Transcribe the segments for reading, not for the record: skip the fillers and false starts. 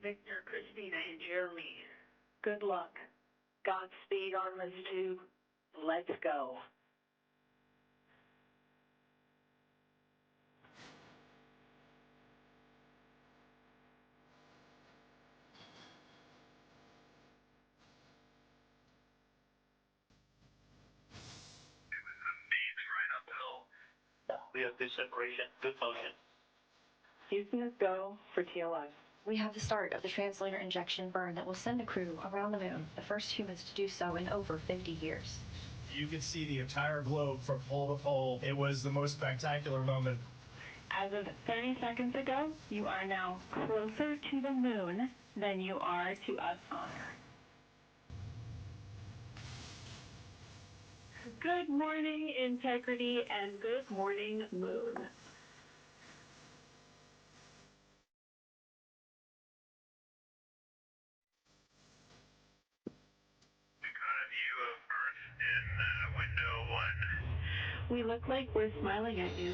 Victor, Christina, and Jeremy. Good luck. Godspeed, Artemis II. Let's go. We have good separation, good motion. Houston, go for TLS. We have the start of the translunar injection burn that will send the crew around the moon, the first humans to do so in over 50 years. You could see the entire globe from pole to pole. It was the most spectacular moment. As of 30 seconds ago, you are now closer to the moon than you are to us on Earth. Good morning, Integrity, and good morning, Moon. Window 1. We look like we're smiling at you.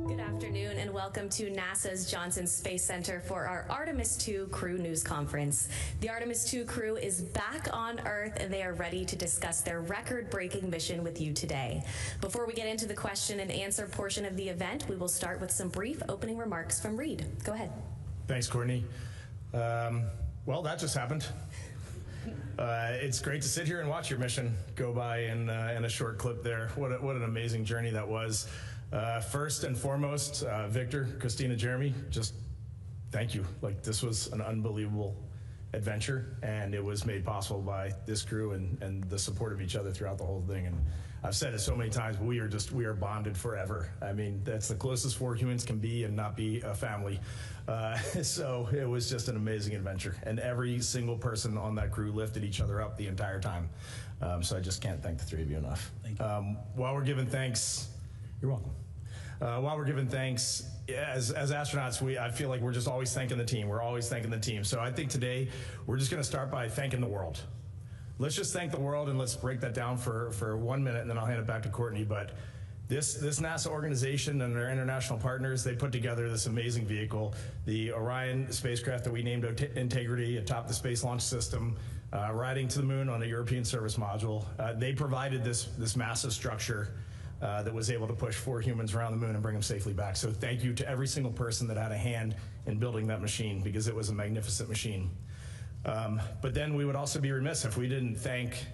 Good afternoon and welcome to NASA's Johnson Space Center for our Artemis II Crew News Conference. The Artemis II crew is back on Earth and they are ready to discuss their record-breaking mission with you today. Before we get into the question and answer portion of the event, we will start with some brief opening remarks from Reed. Go ahead. Thanks, Courtney. Well, that just happened. It's great to sit here and watch your mission go by in a short clip there. What an amazing journey that was. First and foremost, Victor, Christina, Jeremy, just thank you. Like, this was an unbelievable adventure, and it was made possible by this crew and the support of each other throughout the whole thing. And I've said it so many times, but we are bonded forever. I mean, that's the closest four humans can be and not be a family. So it was just an amazing adventure, and every single person on that crew lifted each other up the entire time. So I just can't thank the three of you enough. Thank you. While we're giving thanks, you're welcome. While we're giving thanks, as astronauts, I feel like we're just always thanking the team. We're always thanking the team. So I think today we're just going to start by thanking the world. Let's just thank the world, and let's break that down for 1 minute, and then I'll hand it back to Courtney. But this NASA organization and their international partners, they put together this amazing vehicle, the Orion spacecraft that we named Integrity atop the Space Launch System, riding to the moon on a European service module. They provided this massive structure that was able to push 4 humans around the moon and bring them safely back. So thank you to every single person that had a hand in building that machine, because it was a magnificent machine. But then we would also be remiss if we didn't thank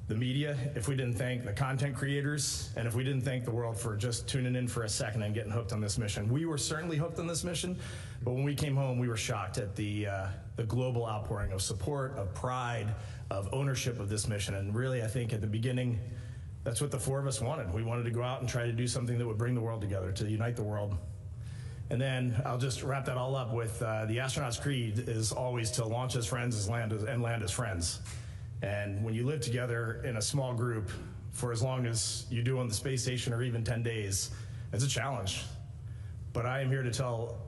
the media, if we didn't thank the content creators, and if we didn't thank the world for just tuning in for a second and getting hooked on this mission. We were certainly hooked on this mission, but when we came home, we were shocked at the global outpouring of support, of pride, of ownership of this mission. And really, I think at the beginning, that's what the 4 of us wanted. We wanted to go out and try to do something that would bring the world together, to unite the world. And then I'll just wrap that all up with the astronaut's creed is always to launch as friends and land as friends. And when you live together in a small group for as long as you do on the space station, or even 10 days, it's a challenge. But I am here to tell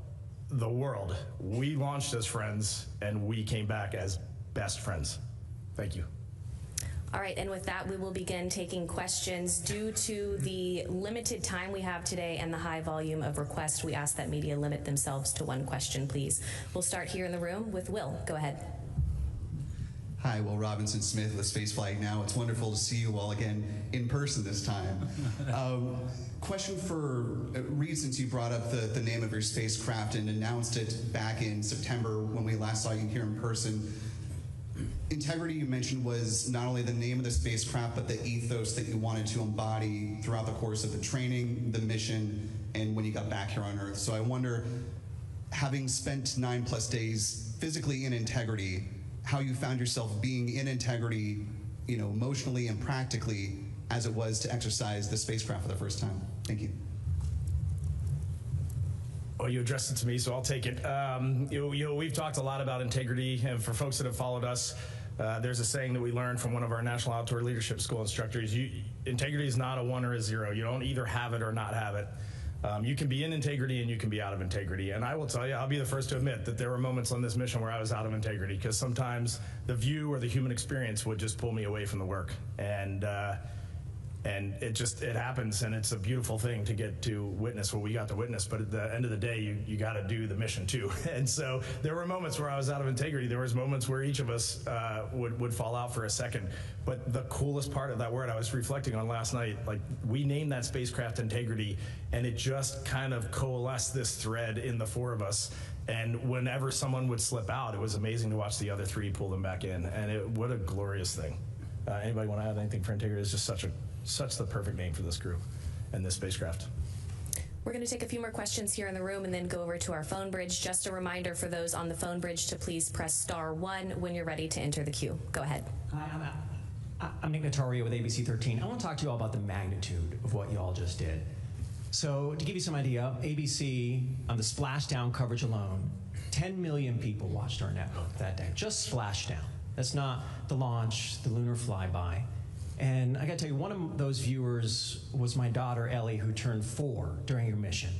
the world, we launched as friends and we came back as best friends. Thank you. All right, and with that, we will begin taking questions. Due to the limited time we have today and the high volume of requests, we ask that media limit themselves to 1 question, please. We'll start here in the room with Will. Go ahead. Hi, Will Robinson Smith with Spaceflight Now. It's wonderful to see you all again in person this time. Question for Reed, since you brought up the name of your spacecraft and announced it back in September when we last saw you here in person. Integrity, you mentioned, was not only the name of the spacecraft, but the ethos that you wanted to embody throughout the course of the training, the mission, and when you got back here on Earth. So I wonder, having spent 9+ days physically in Integrity, how you found yourself being in Integrity emotionally and practically as it was to exercise the spacecraft for the first time? Thank you. Well, you addressed it to me, so I'll take it. We've talked a lot about integrity, and for folks that have followed us, there's a saying that we learned from one of our National Outdoor Leadership School instructors. Integrity is not a 1 or a 0. You don't either have it or not have it. You can be in integrity and you can be out of integrity. And I will tell you, I'll be the first to admit that there were moments on this mission where I was out of integrity, because sometimes the view or the human experience would just pull me away from the work. And it happens, and it's a beautiful thing to get to witness what we got to witness. But at the end of the day, you got to do the mission too. And so there were moments where I was out of integrity. There was moments where each of us would fall out for a second. But the coolest part of that word, I was reflecting on last night, like, we named that spacecraft integrity, and it just kind of coalesced this thread in the 4 of us. And whenever someone would slip out, it was amazing to watch the other 3 pull them back in. And what a glorious thing. Anybody want to add anything for integrity? It's just such the perfect name for this group and this spacecraft. We're going to take a few more questions here in the room and then go over to our phone bridge. Just a reminder for those on the phone bridge to please press *1 when you're ready to enter the queue. Go ahead. Hi, I'm Nick Notario with ABC 13. I want to talk to you all about the magnitude of what you all just did. So to give you some idea, ABC, on the splashdown coverage alone, 10 million people watched our network that day. Just splashdown. That's not the launch, the lunar flyby. And I gotta tell you, one of those viewers was my daughter, Ellie, who turned 4 during your mission.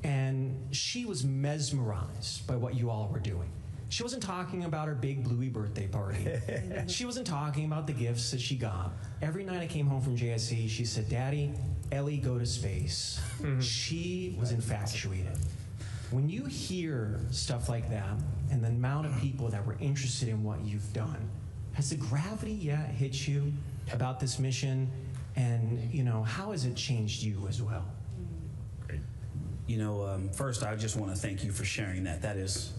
And she was mesmerized by what you all were doing. She wasn't talking about her big bluey birthday party. She wasn't talking about the gifts that she got. Every night I came home from JSC, she said, "Daddy, Ellie, go to space." She was infatuated. When you hear stuff like that, and the amount of people that were interested in what you've done, has the gravity yet hit you about this mission, and how has it changed you as well? First, I just want to thank you for sharing that. That is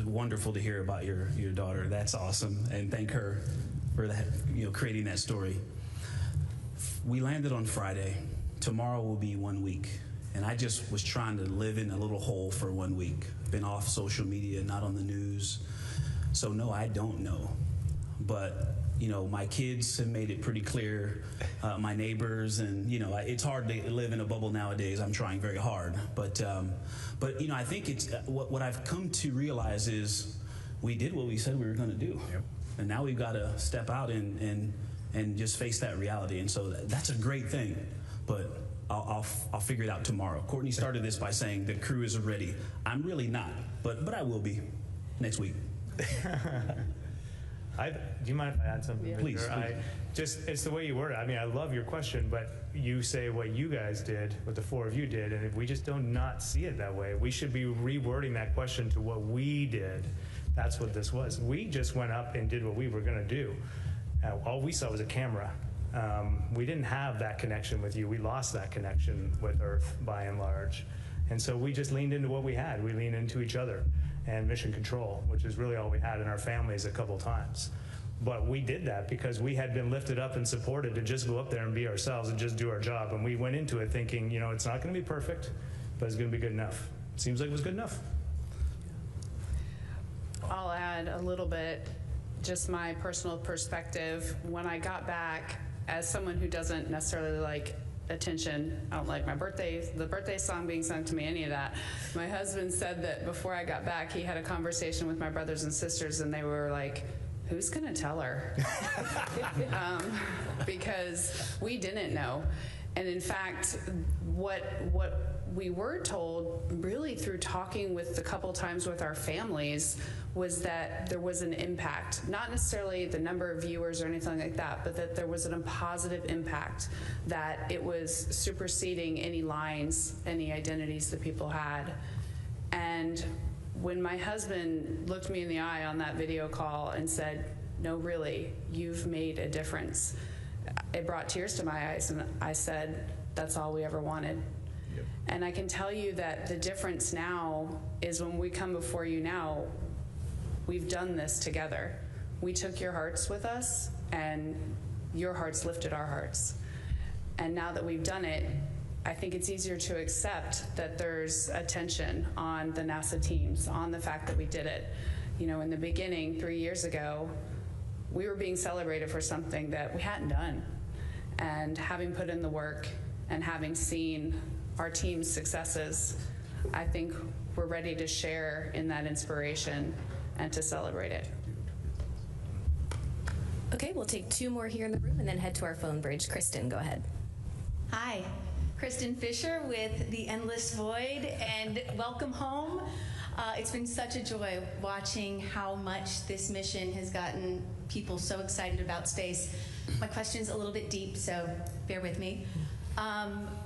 wonderful to hear about your daughter. That's awesome, and thank her for that, creating that story. We landed on Friday. Tomorrow will be 1 week, and I just was trying to live in a little hole for 1 week. Been off social media, not on the news, so no, I don't know, but my kids have made it pretty clear, my neighbors, and it's hard to live in a bubble nowadays. I'm trying very hard, but I think it's what I've come to realize is we did what we said we were going to do, and now we've got to step out and just face that reality. And so that's a great thing, but I'll figure it out tomorrow. Courtney started this by saying the crew isn't ready. I'm really not, but I will be next week. Do you mind if I add something? Yeah. Please. It's the way you word it. I mean, I love your question, but you say what you guys did, what the 4 of you did, and if we just do not see it that way. We should be rewording that question to what we did. That's what this was. We just went up and did what we were going to do. All we saw was a camera. We didn't have that connection with you. We lost that connection with Earth by and large. And so we just leaned into what we had. We leaned into each other and mission control, which is really all we had in our families a couple times. But we did that because we had been lifted up and supported to just go up there and be ourselves and just do our job. And we went into it thinking, it's not going to be perfect, but it's going to be good enough. It seems like it was good enough. I'll add a little bit, just my personal perspective. When I got back, as someone who doesn't necessarily like attention, I don't like the birthday song being sung to me, any of that. My husband said that before I got back, he had a conversation with my brothers and sisters, and they were like, "Who's gonna tell her?" Because we didn't know. And in fact, what we were told, really through talking with a couple times with our families, was that there was an impact. Not necessarily the number of viewers or anything like that, but that there was a positive impact, that it was superseding any lines, any identities that people had. And when my husband looked me in the eye on that video call and said, "No, really, you've made a difference," it brought tears to my eyes, and I said, "That's all we ever wanted." Yep. And I can tell you that the difference now is when we come before you now, we've done this together. We took your hearts with us, and your hearts lifted our hearts. And now that we've done it, I think it's easier to accept that there's attention on the NASA teams, on the fact that we did it. In the beginning, 3 years ago, we were being celebrated for something that we hadn't done. And having put in the work and having seen our team's successes, I think we're ready to share in that inspiration and to celebrate it. Okay, we'll take 2 more here in the room and then head to our phone bridge. Kristen, go ahead. Hi, Kristen Fisher with The Endless Void, and welcome home. It's been such a joy watching how much this mission has gotten people so excited about space. My question's a little bit deep, so bear with me.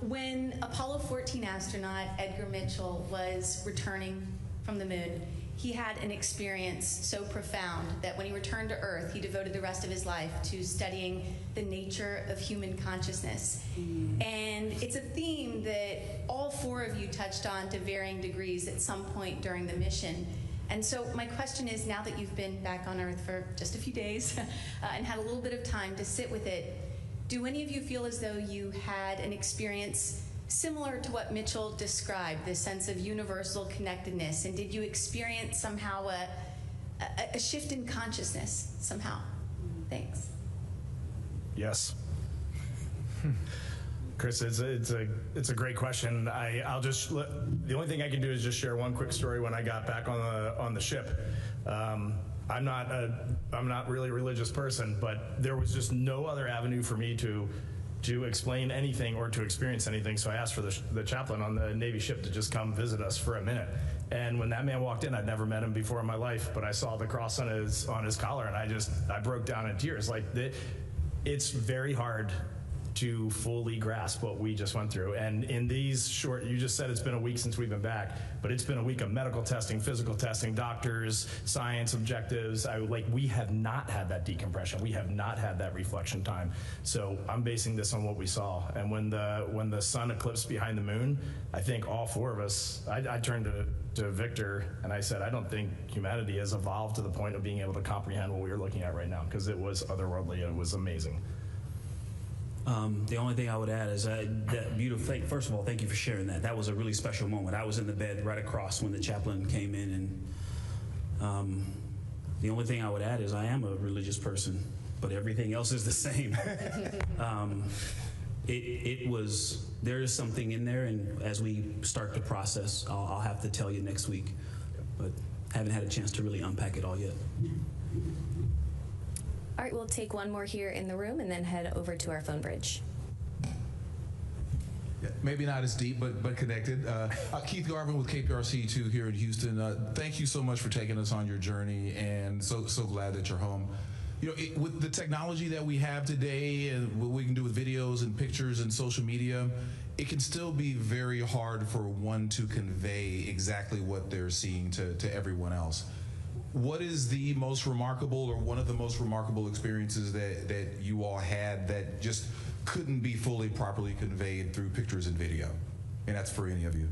When Apollo 14 astronaut Edgar Mitchell was returning from the moon, he had an experience so profound that when he returned to Earth, he devoted the rest of his life to studying the nature of human consciousness. And it's a theme that all 4 of you touched on to varying degrees at some point during the mission. And so my question is, now that you've been back on Earth for just a few days and had a little bit of time to sit with it, do any of you feel as though you had an experience similar to what Mitchell described, this sense of universal connectedness? And did you experience somehow a shift in consciousness somehow? Thanks. Yes. Chris, it's a great question. I'll just the only thing I can do is just share one quick story. When I got back on the ship, I'm not really a religious person, but there was just no other avenue for me to explain anything or to experience anything. So I asked for the chaplain on the Navy ship to just come visit us for a minute. And when that man walked in, I'd never met him before in my life, but I saw the cross on his collar, and I broke down in tears. Like, it's very hard to fully grasp what we just went through. And in these short, you just said it's been a week since we've been back, but it's been a week of medical testing, physical testing, doctors, science objectives. We have not had that decompression. We have not had that reflection time. So I'm basing this on what we saw. And when the sun eclipsed behind the moon, I think all 4 of us, I turned to Victor and I said, I don't think humanity has evolved to the point of being able to comprehend what we were looking at right now, because it was otherworldly and it was amazing. The only thing I would add is that beautiful thing. First of all, thank you for sharing that. That was a really special moment. I was in the bed right across when the chaplain came in, and the only thing I would add is I am a religious person, but everything else is the same. There is something in there, and as we start to process, I'll have to tell you next week, but haven't had a chance to really unpack it all yet. All right, we'll take 1 more here in the room and then head over to our phone bridge. Yeah, maybe not as deep, but connected. Keith Garvin with KPRC2 here in Houston. Thank you so much for taking us on your journey, and so glad that you're home. You know, with the technology that we have today and what we can do with videos and pictures and social media, it can still be very hard for one to convey exactly what they're seeing to everyone else. What is the most remarkable, or one of the most remarkable experiences that you all had that just couldn't be fully properly conveyed through pictures and video? And that's for any of you.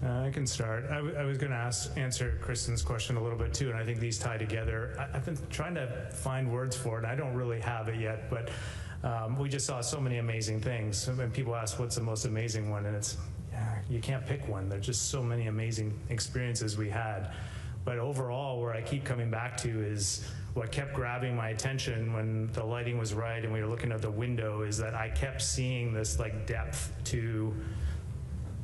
I can start. I was going to answer Kristen's question a little bit too, and I think these tie together. I've been trying to find words for it, and I don't really have it yet, but we just saw so many amazing things. And people ask, what's the most amazing one? And it's, you can't pick one. There's just so many amazing experiences we had. But overall, where I keep coming back to is what kept grabbing my attention when the lighting was right and we were looking out the window, is that I kept seeing this like depth to,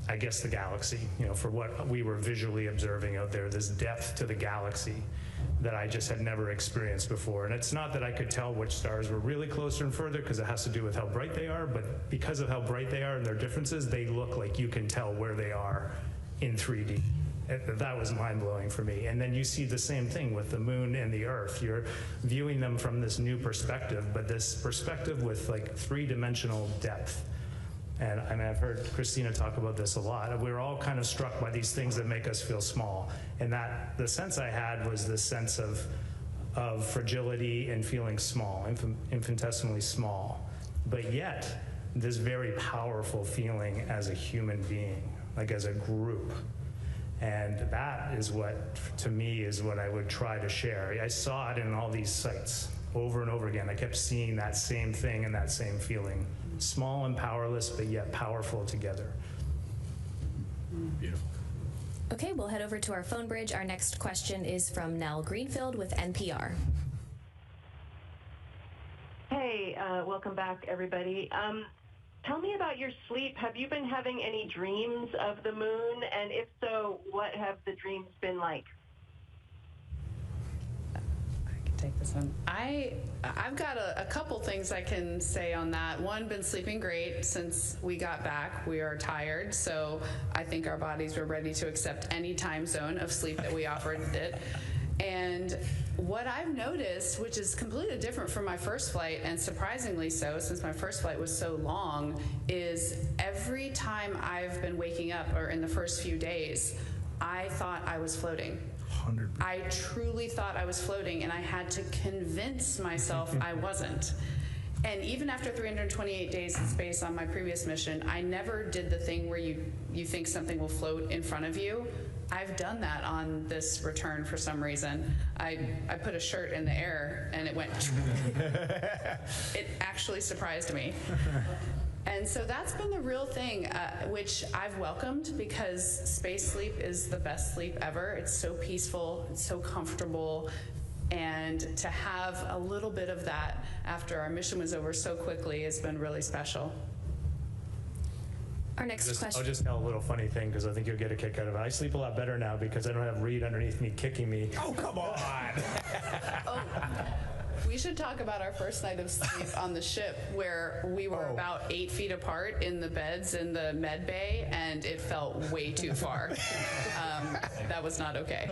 I guess, the galaxy, for what we were visually observing out there, this depth to the galaxy that I just had never experienced before. And it's not that I could tell which stars were really closer and further, because it has to do with how bright they are, but because of how bright they are and their differences, they look like you can tell where they are in 3D. That was mind-blowing for me. And then you see the same thing with the moon and the Earth. You're viewing them from this new perspective, but this perspective with like 3-dimensional depth. And I've heard Christina talk about this a lot. We're all kind of struck by these things that make us feel small. And that the sense I had was this sense of fragility and feeling small, infinitesimally small. But yet, this very powerful feeling as a human being, like as a group. And that is what, to me, is what I would try to share. I saw it in all these sites over and over again. I kept seeing that same thing and that same feeling. Small and powerless, but yet powerful together. Beautiful. Okay, we'll head over to our phone bridge. Our next question is from Nell Greenfield with NPR. Hey, welcome back, everybody. Tell me about your sleep. Have you been having any dreams of the moon? And if so, what have the dreams been like? Take this one. I've got a couple things I can say on that. One, been sleeping great since we got back. We are tired, so I think our bodies were ready to accept any time zone of sleep that we offered it. And what I've noticed, which is completely different from my first flight, and surprisingly so, since my first flight was so long, is every time I've been waking up, or in the first few days, I thought I was floating. 100%. I truly thought I was floating, and I had to convince myself I wasn't. And even after 328 days in space on my previous mission, I never did the thing where you think something will float in front of you. I've done that on this return for some reason. I put a shirt in the air, and it went. It actually surprised me. And so that's been the real thing, which I've welcomed, because space sleep is the best sleep ever. It's so peaceful, it's so comfortable, and to have a little bit of that after our mission was over so quickly has been really special. Our next question. I'll just tell a little funny thing, because I think you'll get a kick out of it. I sleep a lot better now because I don't have Reed underneath me kicking me. Oh, come on! Oh. We should talk about our first night of sleep on the ship, where we were about 8 feet apart in the beds in the med bay, and it felt way too far. That was not okay.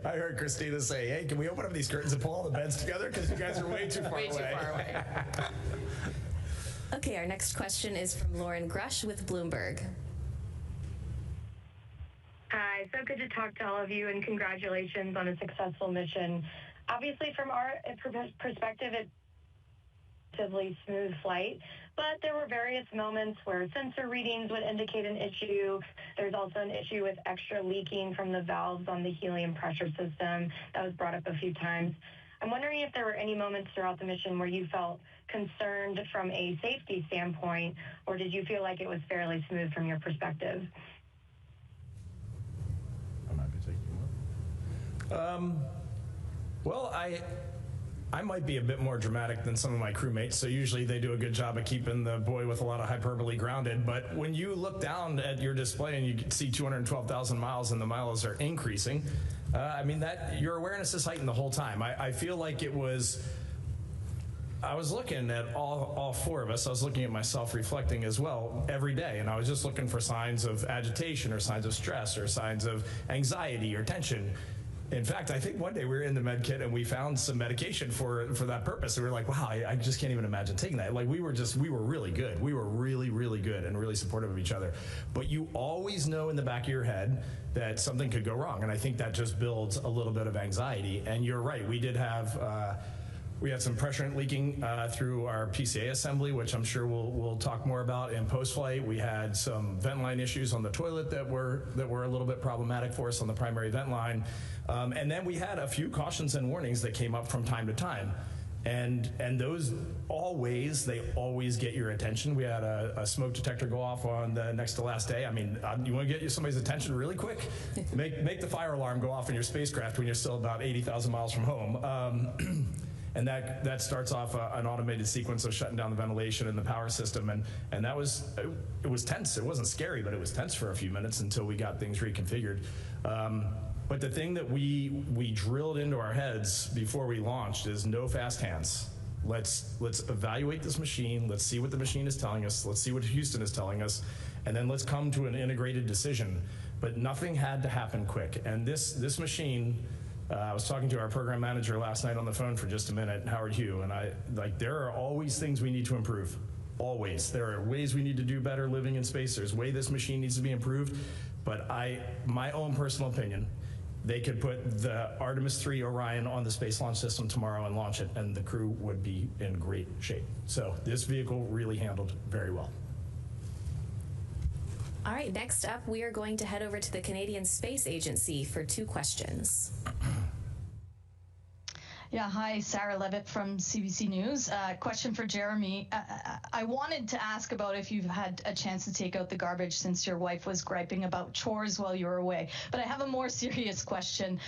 I heard Christina say, hey, can we open up these curtains and pull all the beds together? Because you guys are way too far away. Way too far away. Okay, our next question is from Lauren Grush with Bloomberg. Hi, so good to talk to all of you, and congratulations on a successful mission. Obviously, from our perspective, it's a relatively smooth flight, but there were various moments where sensor readings would indicate an issue. There's also an issue with extra leaking from the valves on the helium pressure system that was brought up a few times. I'm wondering if there were any moments throughout the mission where you felt concerned from a safety standpoint, or did you feel like it was fairly smooth from your perspective? I might be taking one. Well, I might be a bit more dramatic than some of my crewmates, so usually they do a good job of keeping the boy with a lot of hyperbole grounded. But when you look down at your display and you can see 212,000 miles and the miles are increasing, I mean, that your awareness is heightened the whole time. I feel like it was, I was looking at all four of us. I was looking at myself reflecting as well every day, and I was just looking for signs of agitation or signs of stress or signs of anxiety or tension. In fact, I think one day we were in the med kit and we found some medication for that purpose. And we were like, wow, I just can't even imagine taking that. Like we were really good. We were really, really good and really supportive of each other. But you always know in the back of your head that something could go wrong. And I think that just builds a little bit of anxiety. And you're right, we did have, we had some pressure leaking through our PCA assembly, which I'm sure we'll talk more about in post-flight. We had some vent line issues on the toilet that were a little bit problematic for us on the primary vent line. And then we had a few cautions and warnings that came up from time to time. And those always get your attention. We had a smoke detector go off on the next to last day. I mean, you want to get somebody's attention really quick? Make the fire alarm go off in your spacecraft when you're still about 80,000 miles from home. And that starts off an automated sequence of shutting down the ventilation and the power system. And that was, it was tense. It wasn't scary, but it was tense for a few minutes until we got things reconfigured. But the thing that we drilled into our heads before we launched is no fast hands. Let's evaluate this machine. Let's see what the machine is telling us. Let's see what Houston is telling us. And then let's come to an integrated decision. But nothing had to happen quick. And this machine, I was talking to our program manager last night on the phone for just a minute, Howard Hugh, and there are always things we need to improve. Always. There are ways we need to do better living in space. There's a way this machine needs to be improved. But my own personal opinion, they could put the Artemis III Orion on the Space Launch System tomorrow and launch it, and the crew would be in great shape. So this vehicle really handled very well. All right, next up, we are going to head over to the Canadian Space Agency for 2 questions. Yeah, hi, Sarah Levitt from CBC News. Question for Jeremy. I wanted to ask about if you've had a chance to take out the garbage since your wife was griping about chores while you were away. But I have a more serious question.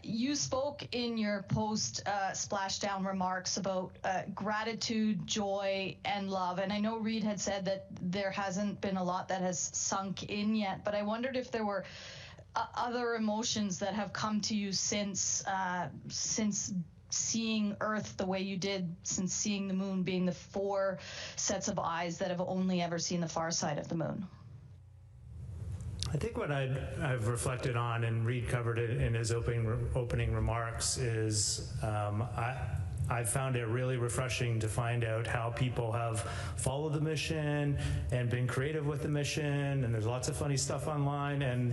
You spoke in your post-splashdown remarks about gratitude, joy, and love. And I know Reed had said that there hasn't been a lot that has sunk in yet, but I wondered if there were other emotions that have come to you since seeing Earth the way you did, since seeing the moon, being the 4 sets of eyes that have only ever seen the far side of the moon? I think what I've reflected on, and Reed covered it in his opening remarks, is I found it really refreshing to find out how people have followed the mission and been creative with the mission, and there's lots of funny stuff online, and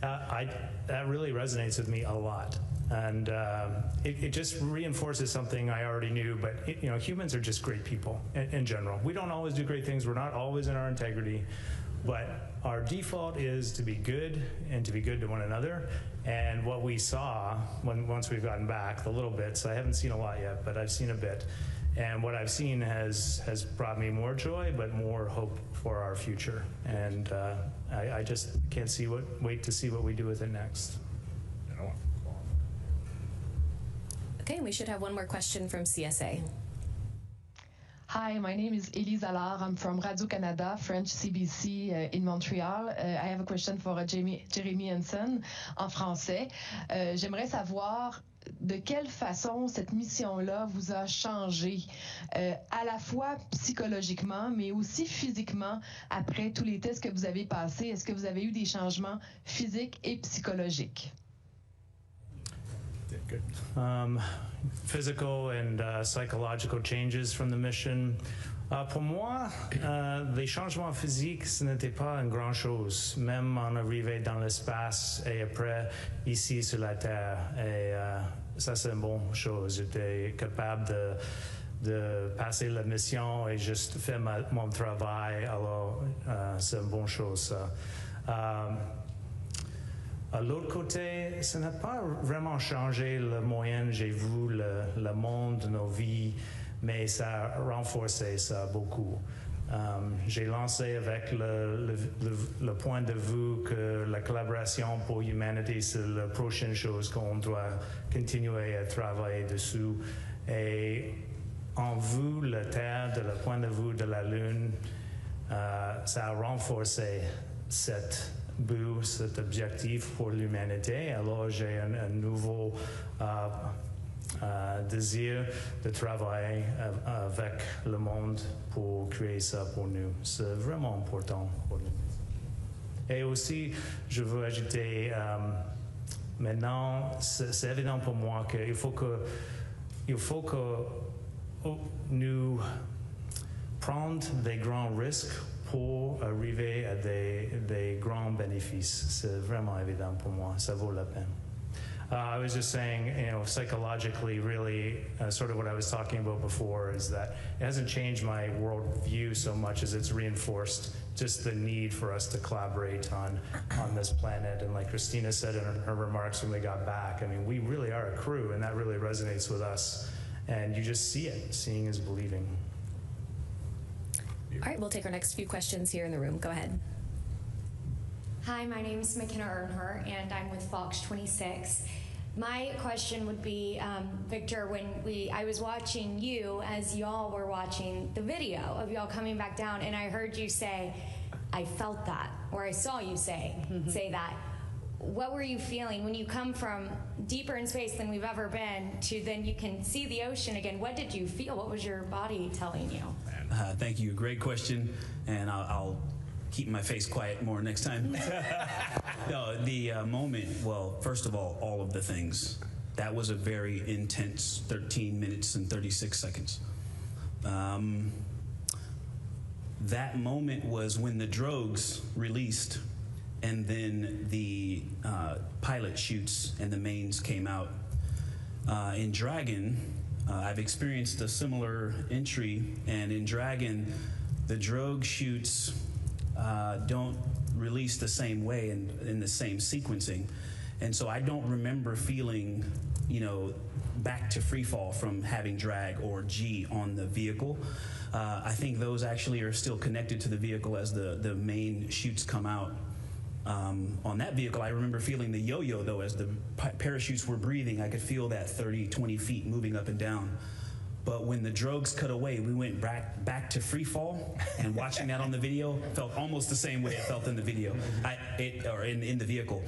that really resonates with me a lot. And it just reinforces something I already knew, but humans are just great people in general. We don't always do great things, we're not always in our integrity, but our default is to be good and to be good to one another. And what we saw once we've gotten back, the little bits, I haven't seen a lot yet, but I've seen a bit. And what I've seen has brought me more joy, but more hope for our future. And I just can't wait to see what we do with it next. Okay, we should have one more question from CSA. Hi, my name is Elise Allard. I'm from Radio-Canada, French CBC in Montreal. I have a question for Jeremy Hansen en français. J'aimerais savoir de quelle façon cette mission-là vous a changé, à la fois psychologiquement, mais aussi physiquement, après tous les tests que vous avez passés. Est-ce que vous avez eu des changements physiques et psychologiques? Good. Physical and psychological changes from the mission. Pour moi, les changements physiques, ce n'était pas une grande chose, même en arrivant dans l'espace et après ici sur la Terre. Et ça, c'est une bonne chose. J'étais capable de passer la mission et juste faire mon travail. Alors, c'est une bonne chose, ça. À l'autre côté, ça n'a pas vraiment changé le moyen j'ai vu le monde, nos vies, mais ça a renforcé ça beaucoup. J'ai lancé avec le point de vue que la collaboration pour l'humanité, c'est la prochaine chose qu'on doit continuer à travailler dessus. Et en vue la Terre, de le point de vue de la Lune, ça a renforcé cet objectif pour l'humanité. Alors j'ai un nouveau désir de travailler avec le monde pour créer ça pour nous. C'est vraiment important pour nous. Et aussi, je veux ajouter, maintenant, c'est évident pour moi qu'il faut que nous prenions des grands risques pour arriver à des grands bénéfices. C'est vraiment évident pour moi. Ça vaut la peine. I was just saying, psychologically, really, sort of what I was talking about before is that it hasn't changed my worldview so much as it's reinforced just the need for us to collaborate on this planet. And like Christina said in her remarks when we got back, I mean, we really are a crew, and that really resonates with us. And you just see it. Seeing is believing. All right, we'll take our next few questions here in the room. Go ahead. Hi, my name is McKenna Earnhardt, and I'm with Fox 26. My question would be, Victor, when I was watching you as y'all were watching the video of y'all coming back down, and I heard you say, I felt that, or I saw you say that. What were you feeling when you come from deeper in space than we've ever been to then you can see the ocean again? What did you feel? What was your body telling you? Thank you. Great question, and I'll keep my face quiet more next time. No, the moment, well, first of all of the things. That was a very intense 13 minutes and 36 seconds. That moment was when the drogues released, and then the pilot chutes and the mains came out. In Dragon, I've experienced a similar entry, and in Dragon, the drogue chutes don't release the same way and in the same sequencing. And so I don't remember feeling back to free fall from having drag or G on the vehicle. I think those actually are still connected to the vehicle as the main chutes come out. On that vehicle, I remember feeling the yo-yo, though, as the parachutes were breathing. I could feel that 30, 20 feet moving up and down. But when the drogues cut away, we went back to free fall, and watching that on the video felt almost the same way it felt in the video, or in the vehicle.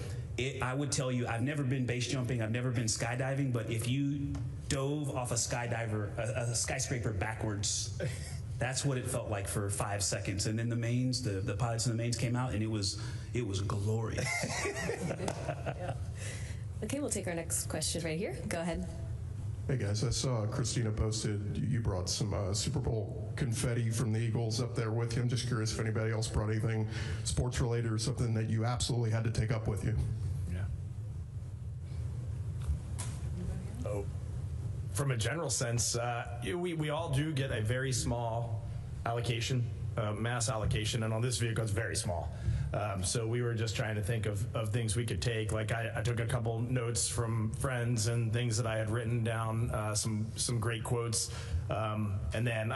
I would tell you, I've never been base jumping, I've never been skydiving, but if you dove off a skyscraper backwards, that's what it felt like for 5 seconds. And then the mains, the pilots and the mains came out, and it was glorious. Yeah. Okay, we'll take our next question right here. Go ahead. Hey guys, I saw Christina posted you brought some Super Bowl confetti from the Eagles up there with you. I'm just curious if anybody else brought anything sports related or something that you absolutely had to take up with you. Yeah. Oh, from a general sense, we all do get a very small allocation, mass allocation, and on this vehicle it's very small. So we were just trying to think of things we could take. Like I took a couple notes from friends and things that I had written down, some great quotes, and then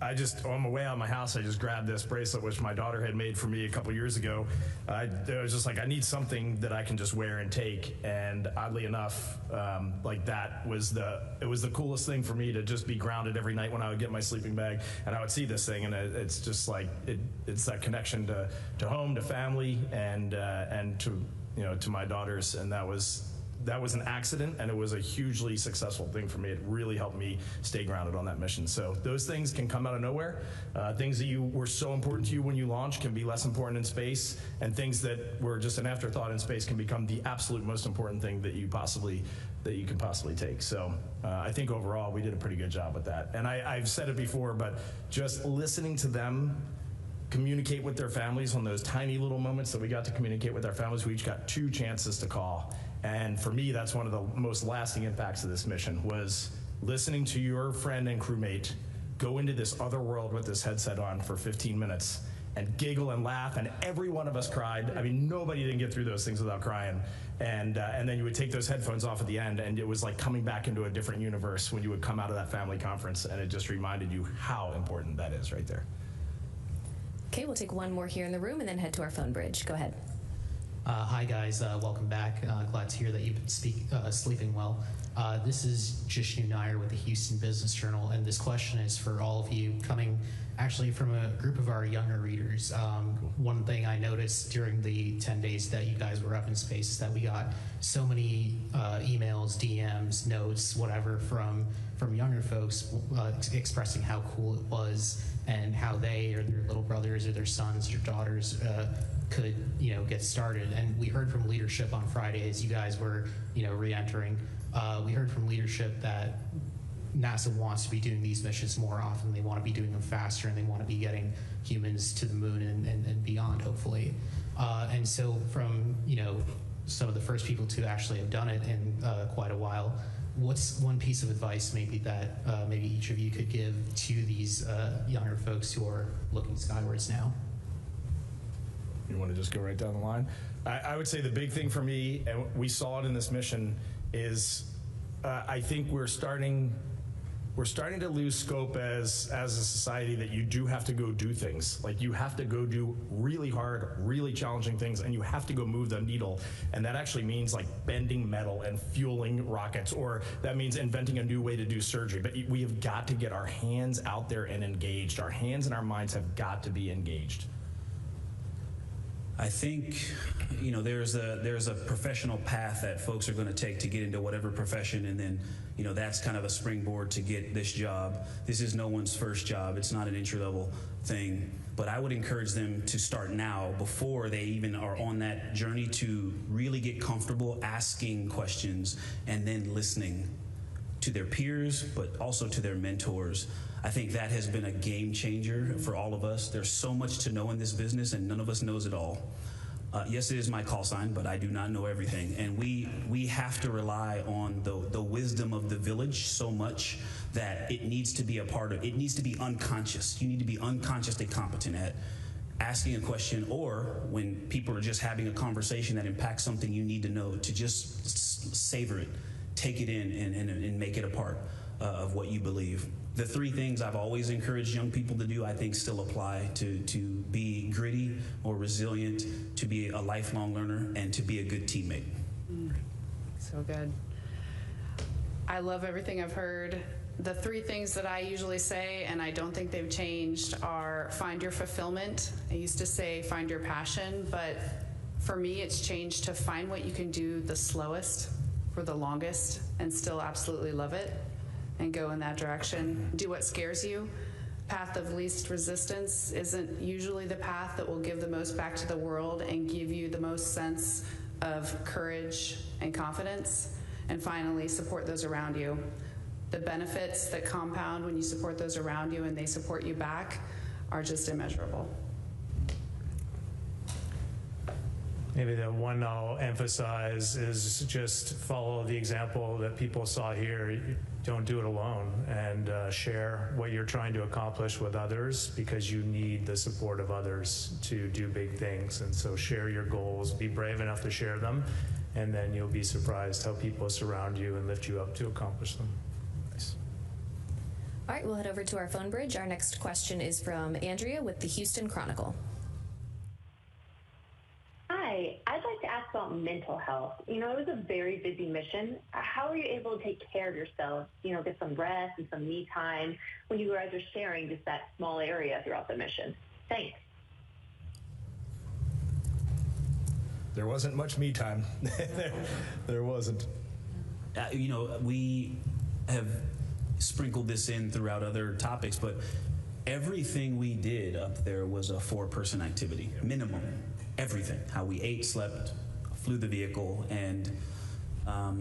I just, on my way out of my house, I just grabbed this bracelet, which my daughter had made for me a couple years ago. I was just like, I need something that I can just wear and take. And oddly enough, like it was the coolest thing for me to just be grounded every night when I would get my sleeping bag and I would see this thing, and it's just like it's that connection to home, to family, and to my daughters. And that was an accident, and it was a hugely successful thing for me. It really helped me stay grounded on that mission. So those things can come out of nowhere. Things that were so important to you when you launch can be less important in space, and things that were just an afterthought in space can become the absolute most important thing that you can possibly take. So I think overall we did a pretty good job with that. And I've said it before, but just listening to them communicate with their families on those tiny little moments that we got to communicate with our families. We each got 2 chances to call. And for me, that's one of the most lasting impacts of this mission, was listening to your friend and crewmate go into this other world with this headset on for 15 minutes and giggle and laugh, and every one of us cried. I mean, nobody didn't get through those things without crying. And then you would take those headphones off at the end, and it was like coming back into a different universe when you would come out of that family conference, and it just reminded you how important that is right there. Okay, we'll take one more here in the room and then head to our phone bridge. Go ahead. Hi guys, welcome back. Glad to hear that you've been sleeping well. This is Jishnu Nair with the Houston Business Journal, and this question is for all of you, coming actually from a group of our younger readers. One thing I noticed during the 10 days that you guys were up in space is that we got so many emails, DMs, notes, whatever from younger folks expressing how cool it was and how they or their little brothers or their sons or daughters could get started. And we heard from leadership on Friday as you guys were re-entering. We heard from leadership that NASA wants to be doing these missions more often. They want to be doing them faster, and they want to be getting humans to the moon and beyond, hopefully. And so from some of the first people to actually have done it in quite a while, what's one piece of advice maybe that maybe each of you could give to these younger folks who are looking skywards now? You want to just go right down the line? I would say the big thing for me, and we saw it in this mission, is I think we're starting to lose scope as a society that you do have to go do things. Like, you have to go do really hard, really challenging things, and you have to go move the needle. And that actually means like bending metal and fueling rockets, or that means inventing a new way to do surgery. But we have got to get our hands out there and engaged. Our hands and our minds have got to be engaged. I think, there's a professional path that folks are going to take to get into whatever profession, and then, that's kind of a springboard to get this job. This is no one's first job. It's not an entry-level thing. But I would encourage them to start now, before they even are on that journey, to really get comfortable asking questions and then listening to their peers, but also to their mentors. I think that has been a game changer for all of us. There's so much to know in this business, and none of us knows it all. Yes, it is my call sign, but I do not know everything. And we have to rely on the wisdom of the village so much that it needs to be a part of, it needs to be unconscious. You need to be unconsciously competent at asking a question, or when people are just having a conversation that impacts something you need to know, to just savor it. take it in and make it a part of what you believe. The three things I've always encouraged young people to do, I think still apply: to be gritty or resilient, to be a lifelong learner, and to be a good teammate. So good. I love everything I've heard. The three things that I usually say, and I don't think they've changed, are find your fulfillment. I used to say find your passion, but for me it's changed to find what you can do the slowest for the longest and still absolutely love it and go in that direction. Do what scares you. Path of least resistance isn't usually the path that will give the most back to the world and give you the most sense of courage and confidence. And finally, support those around you. The benefits that compound when you support those around you and they support you back are just immeasurable. Maybe the one I'll emphasize is just follow the example that people saw here. Don't do it alone, and share what you're trying to accomplish with others, because you need the support of others to do big things. And so share your goals, be brave enough to share them, and then you'll be surprised how people surround you and lift you up to accomplish them. Nice. All right, we'll head over to our phone bridge. Our next question is from Andrea with the Houston Chronicle. Hi, I'd like to ask about mental health. You know, it was a very busy mission. How are you able to take care of yourself, you know, get some rest and some me time when you guys are sharing just that small area throughout the mission? Thanks. There wasn't much me time. There wasn't. You know, we have sprinkled this in throughout other topics, but everything we did up there was a 4-person activity, minimum. Everything. How we ate, slept, flew the vehicle, and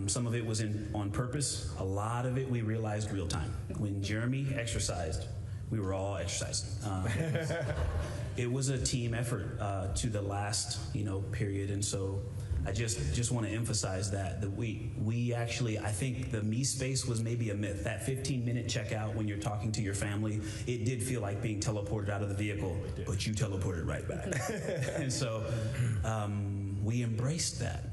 some of it was on purpose. A lot of it we realized real time. When Jeremy exercised, we were all exercising. It was a team effort to the last, period, and so I just want to emphasize that we actually, I think the me space was maybe a myth. That 15-minute checkout when you're talking to your family, it did feel like being teleported out of the vehicle, but you teleported right back. And so we embraced that.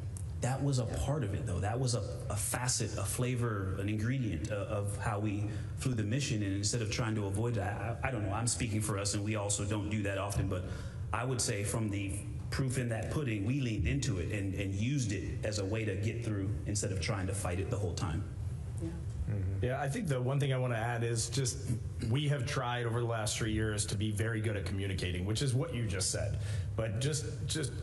That was a part of it, though. That was a facet, a flavor, an ingredient of how we flew the mission. And instead of trying to avoid that, I don't know, I'm speaking for us, and we also don't do that often, but I would say from the proof in that pudding, we leaned into it and used it as a way to get through instead of trying to fight it the whole time. Yeah, I think the one thing I want to add is just we have tried over the last 3 years to be very good at communicating, which is what you just said. But just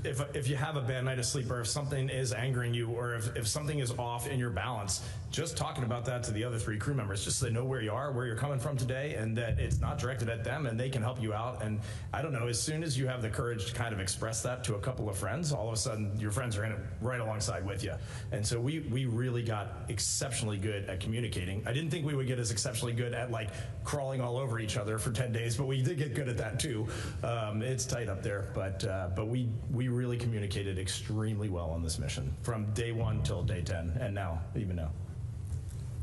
if you have a bad night of sleep, or if something is angering you, or if something is off in your balance, just talking about that to the other 3 crew members, just so they know where you are, where you're coming from today, and that it's not directed at them, and they can help you out. And I don't know, as soon as you have the courage to kind of express that to a couple of friends, all of a sudden your friends are in it right alongside with you. And so we really got exceptionally good at communicating. I didn't think we would get as exceptionally good at like crawling all over each other for 10 days, but we did get good at that too. It's tight up there, but we really communicated extremely well on this mission from day 1 till day 10, and even now.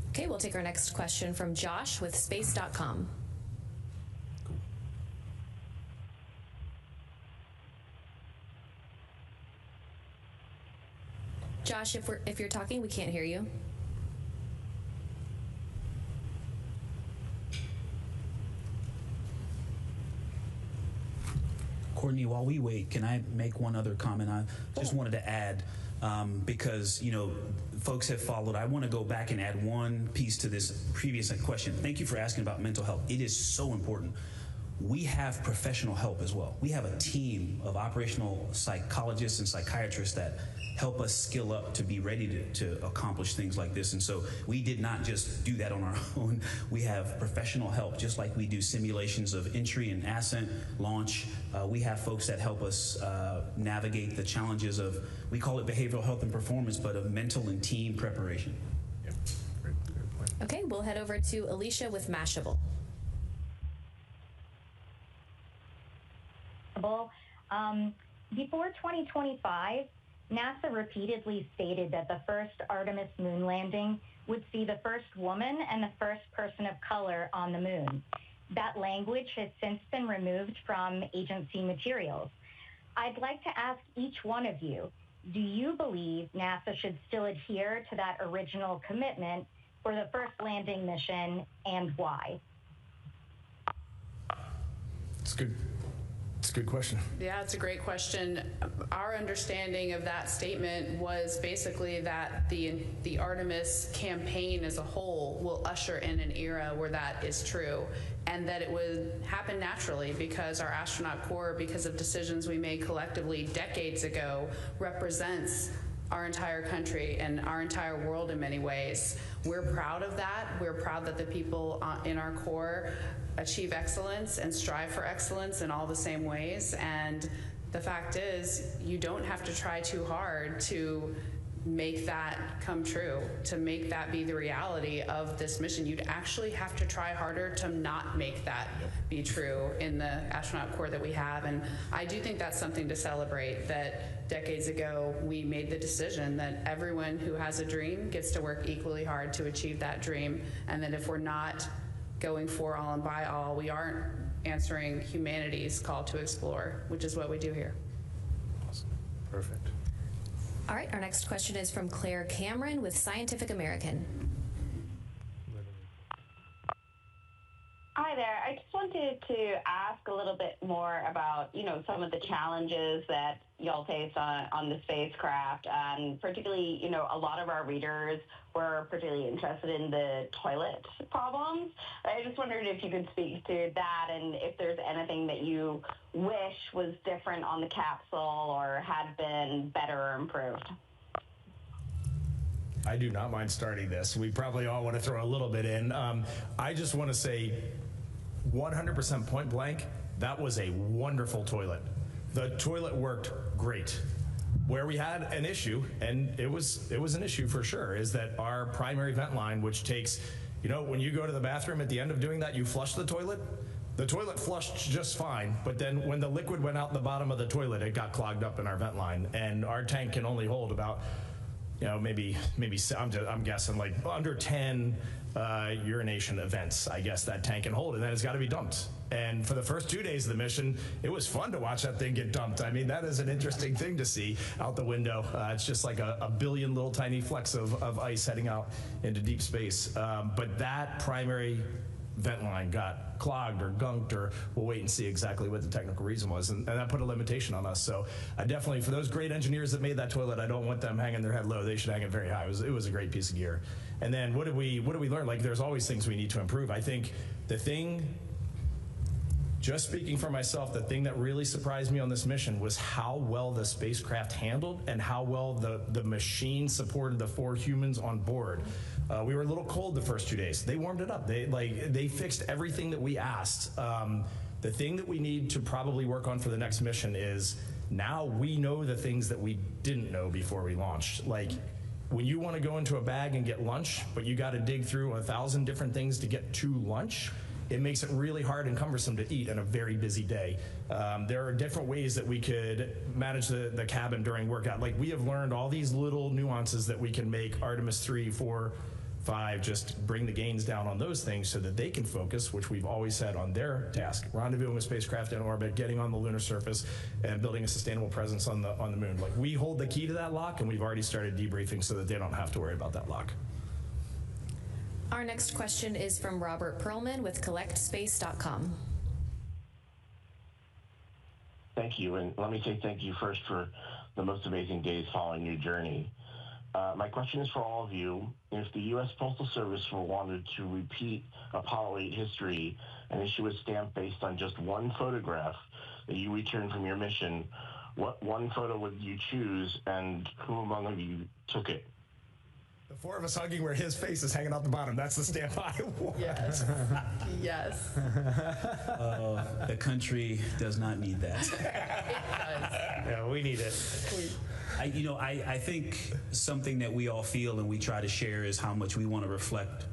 Okay, we'll take our next question from Josh with space.com. Josh, if you're talking, we can't hear you. Courtney, while we wait, can I make one other comment? I just wanted to add, because, folks have followed. I want to go back and add one piece to this previous question. Thank you for asking about mental health. It is so important. We have professional help as well. We have a team of operational psychologists and psychiatrists that help us skill up to be ready to accomplish things like this. And so we did not just do that on our own. We have professional help, just like we do simulations of entry and ascent, launch. We have folks that help us navigate the challenges of, we call it behavioral health and performance, but of mental and team preparation. Yep. Great point. Okay, we'll head over to Alicia with Mashable. Before 2025, NASA repeatedly stated that the first Artemis moon landing would see the first woman and the first person of color on the moon. That language has since been removed from agency materials. I'd like to ask each one of you, do you believe NASA should still adhere to that original commitment for the first landing mission, and why? It's good. It's a good question. Yeah, it's a great question. Our understanding of that statement was basically that the Artemis campaign as a whole will usher in an era where that is true, and that it would happen naturally because our astronaut corps, because of decisions we made collectively decades ago, represents our entire country and our entire world in many ways. We're proud of that. We're proud that the people in our corps achieve excellence and strive for excellence in all the same ways. And the fact is, you don't have to try too hard to make that come true, to make that be the reality of this mission. You'd actually have to try harder to not make that be true in the astronaut corps that we have. And I do think that's something to celebrate, that decades ago we made the decision that everyone who has a dream gets to work equally hard to achieve that dream, and that if we're not going for all and by all, we aren't answering humanity's call to explore, which is what we do here. Awesome. Perfect. All right, our next question is from Claire Cameron with Scientific American. Hi there. I just wanted to ask a little bit more about, some of the challenges that y'all face on the spacecraft, and particularly, a lot of our readers were particularly interested in the toilet problems. I just wondered if you could speak to that and if there's anything that you wish was different on the capsule or had been better or improved. I do not mind starting this. We probably all want to throw a little bit in. I just want to say 100% point blank, that was a wonderful toilet. The toilet worked great. Where we had an issue, and it was an issue for sure, is that our primary vent line, which takes, when you go to the bathroom at the end of doing that, you flush the toilet flushed just fine, but then when the liquid went out the bottom of the toilet, it got clogged up in our vent line, and our tank can only hold about, maybe I'm guessing like under 10 urination events, I guess that tank can hold, and then it's got to be dumped. And for the first 2 days of the mission, it was fun to watch that thing get dumped. I mean, that is an interesting thing to see out the window. It's just like a billion little tiny flecks of ice heading out into deep space. But that primary vent line got clogged or gunked, or we'll wait and see exactly what the technical reason was, and that put a limitation on us. So I definitely, for those great engineers that made that toilet, I don't want them hanging their head low. They should hang it very high. It was a great piece of gear. And then what did we learn? Like, there's always things we need to improve. I think the thing, just speaking for myself, the thing that really surprised me on this mission was how well the spacecraft handled and how well the machine supported the 4 humans on board. We were a little cold the first 2 days. They warmed it up. They fixed everything that we asked. The thing that we need to probably work on for the next mission is, now we know the things that we didn't know before we launched. Like, when you want to go into a bag and get lunch, but you got to dig through 1,000 different things to get to lunch, it makes it really hard and cumbersome to eat on a very busy day. There are different ways that we could manage the cabin during workout. Like, we have learned all these little nuances that we can make Artemis 3, 4, 5, just bring the gains down on those things so that they can focus, which we've always said on their task, rendezvousing with spacecraft in orbit, getting on the lunar surface, and building a sustainable presence on the moon. Like, we hold the key to that lock, and we've already started debriefing so that they don't have to worry about that lock. Our next question is from Robert Perlman with collectspace.com. Thank you, and let me say thank you first for the most amazing days following your journey. My question is for all of you. If the U.S. Postal Service wanted to repeat Apollo 8 history and issue a stamp based on just one photograph that you returned from your mission, what one photo would you choose, and who among you took it? The 4 of us hugging where his face is hanging out the bottom. That's the stamp I want. Yes. Yes. The country does not need that. It does. Yeah, we need it. I think something that we all feel and we try to share is how much we want to reflect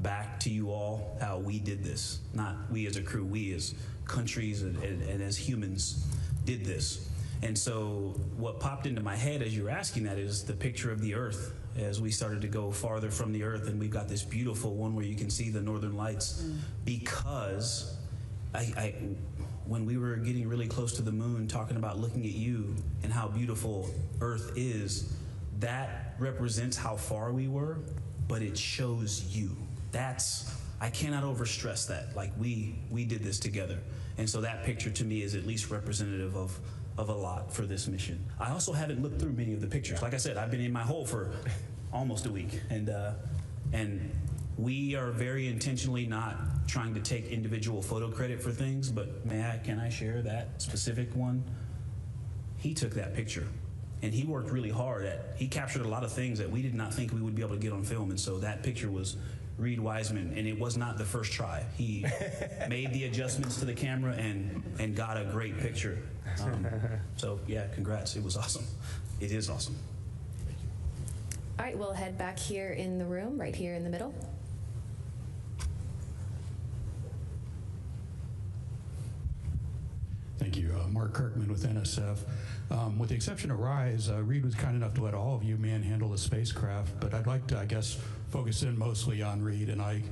back to you all how we did this. Not we as a crew, we as countries and as humans did this. And so what popped into my head as you were asking that is the picture of the Earth as we started to go farther from the Earth, and we've got this beautiful one where you can see the northern lights, because when we were getting really close to the moon, talking about looking at you and how beautiful Earth is, that represents how far we were, but it shows you. I cannot overstress that. Like, we did this together. And so that picture to me is at least representative of a lot for this mission. I also haven't looked through many of the pictures. Like I said, I've been in my hole for almost a week. And we are very intentionally not trying to take individual photo credit for things, but can I share that specific one? He took that picture, and he worked really hard he captured a lot of things that we did not think we would be able to get on film, and so that picture was Reed Wiseman, and it was not the first try. He made the adjustments to the camera and got a great picture. So yeah, congrats, it was awesome. It is awesome. All right, we'll head back here in the room, right here in the middle. Thank you. Mark Kirkman with NSF. With the exception of Rise, Reed was kind enough to let all of you manhandle the spacecraft, but I'd like to, I guess, focus in mostly on Reed and Ike.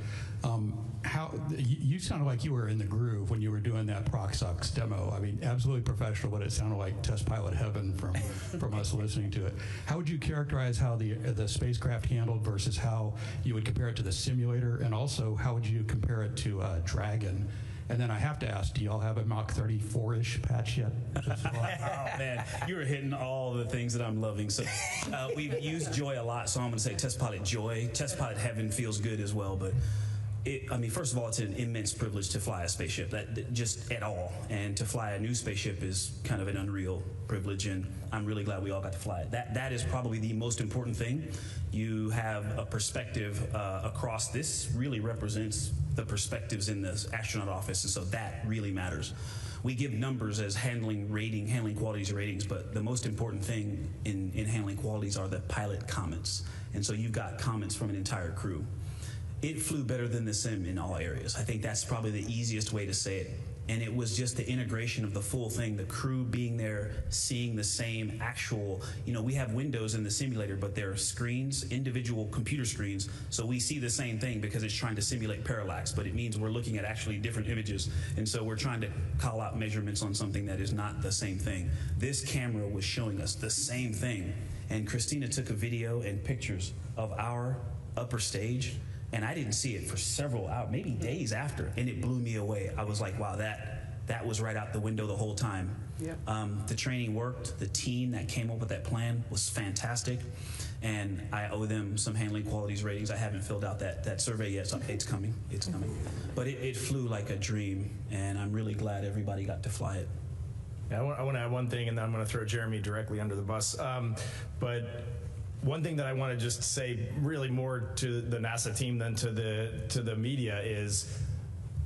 You sounded like you were in the groove when you were doing that Proxox demo. I mean, absolutely professional, but it sounded like test pilot heaven from us listening to it. How would you characterize how the spacecraft handled versus how you would compare it to the simulator, and also how would you compare it to Dragon? And then I have to ask, do y'all have a Mach 34-ish patch yet? Oh man, you were hitting all the things that I'm loving. So we've used Joy a lot, so I'm gonna say Test Pilot Joy. Test Pilot Heaven feels good as well, but first of all, it's an immense privilege to fly a spaceship, that just at all. And to fly a new spaceship is kind of an unreal privilege, and I'm really glad we all got to fly it. That is probably the most important thing. You have a perspective across. This really represents the perspectives in the astronaut office, and so that really matters. We give numbers as handling qualities ratings, but the most important thing in handling qualities are the pilot comments. And so you've got comments from an entire crew. It flew better than the sim in all areas. I think that's probably the easiest way to say it. And it was just the integration of the full thing, the crew being there, seeing the same actual, we have windows in the simulator, but they're screens, individual computer screens, so we see the same thing because it's trying to simulate parallax, but it means we're looking at actually different images, and so we're trying to call out measurements on something that is not the same thing. This camera was showing us the same thing, and Christina took a video and pictures of our upper stage, and I didn't see it for several hours, maybe days after, and it blew me away. I was like, wow, that was right out the window the whole time. Yeah. The training worked. The team that came up with that plan was fantastic, and I owe them some handling qualities ratings. I haven't filled out that survey yet, so it's coming. It's coming. But it flew like a dream, and I'm really glad everybody got to fly it. Yeah, I want to add one thing, and then I'm going to throw Jeremy directly under the bus. But one thing that I want to just say really more to the NASA team than to the media is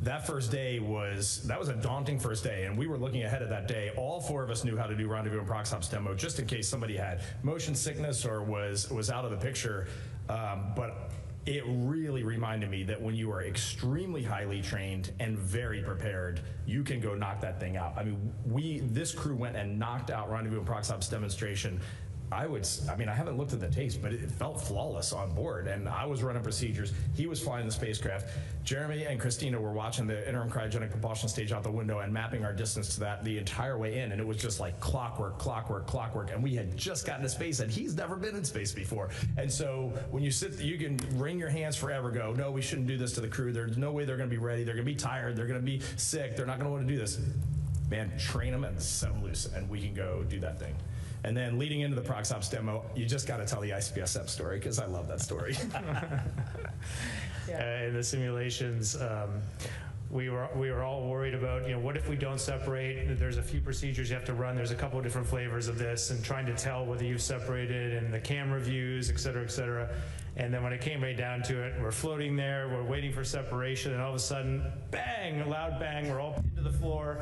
that first day was a daunting first day, and we were looking ahead of that day. All four of us knew how to do rendezvous and Proxops demo just in case somebody had motion sickness or was out of the picture. But it really reminded me that when you are extremely highly trained and very prepared, you can go knock that thing out. I mean, this crew went and knocked out rendezvous and Proxops demonstration. I haven't looked at the tapes, but it felt flawless on board, and I was running procedures. He was flying the spacecraft. Jeremy and Christina were watching the interim cryogenic propulsion stage out the window and mapping our distance to that the entire way in, and it was just like clockwork, and we had just gotten to space, and he's never been in space before. And so when you sit, you can wring your hands forever, go, no, we shouldn't do this to the crew. There's no way they're gonna be ready. They're gonna be tired. They're gonna be sick. They're not gonna want to do this. Man, train them and set them loose, and we can go do that thing. And then leading into the Proxops demo, you just got to tell the ICPSF story, because I love that story. In the simulations, we were all worried about, what if we don't separate? There's a few procedures you have to run. There's a couple of different flavors of this, and trying to tell whether you've separated, and the camera views, et cetera, et cetera. And then when it came right down to it, we're floating there, we're waiting for separation, and all of a sudden, bang, a loud bang, we're all pinned to the floor.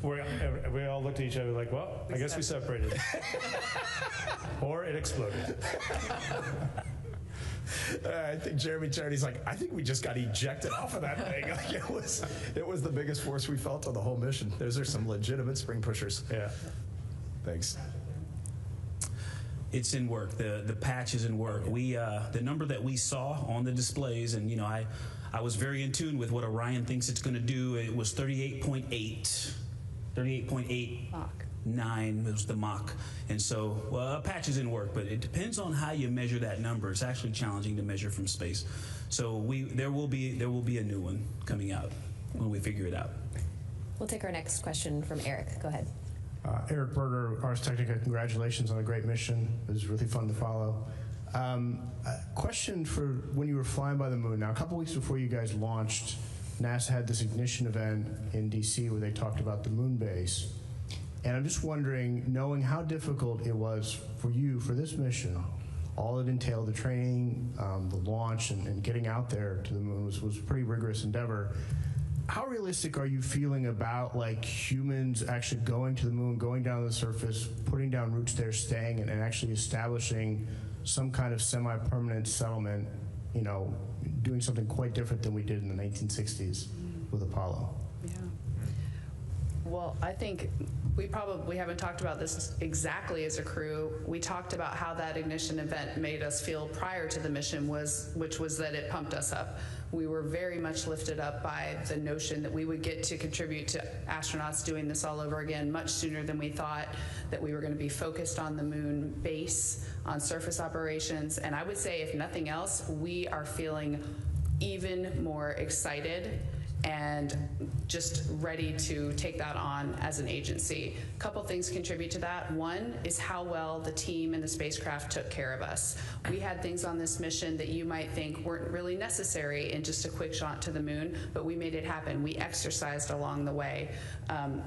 We all looked at each other like, well, I guess we separated. Or it exploded. I think Jeremy Charity's like, I think we just got ejected off of that thing. Like, it was the biggest force we felt on the whole mission. Those are some legitimate spring pushers. Yeah. Thanks. It's in work. The patch is in work. We the number that we saw on the displays, and I I was very in tune with what Orion thinks it's going to do. It was 38.8 Mach. 9 was the Mach. And so, well, patches didn't work, but it depends on how you measure that number. It's actually challenging to measure from space. So there will be a new one coming out when we figure it out. We'll take our next question from Eric. Go ahead. Eric Berger, Ars Technica, congratulations on a great mission. It was really fun to follow. Question for when you were flying by the moon. Now, a couple weeks before you guys launched, NASA had this ignition event in DC where they talked about the moon base. And I'm just wondering, knowing how difficult it was for you for this mission, all it entailed, the training, the launch, and getting out there to the moon was a pretty rigorous endeavor. How realistic are you feeling about like humans actually going to the moon, going down to the surface, putting down roots there, staying, and actually establishing some kind of semi-permanent settlement, you know, doing something quite different than we did in the 1960s with Apollo? Yeah. Well, I think we probably haven't talked about this exactly as a crew. We talked about how that ignition event made us feel prior to the mission, which was that it pumped us up. We were very much lifted up by the notion that we would get to contribute to astronauts doing this all over again much sooner than we thought, that we were going to be focused on the moon base, on surface operations. And I would say, if nothing else, we are feeling even more excited and just ready to take that on as an agency. A couple things contribute to that. One is how well the team and the spacecraft took care of us. We had things on this mission that you might think weren't really necessary in just a quick shot to the moon, but we made it happen. We exercised along the way.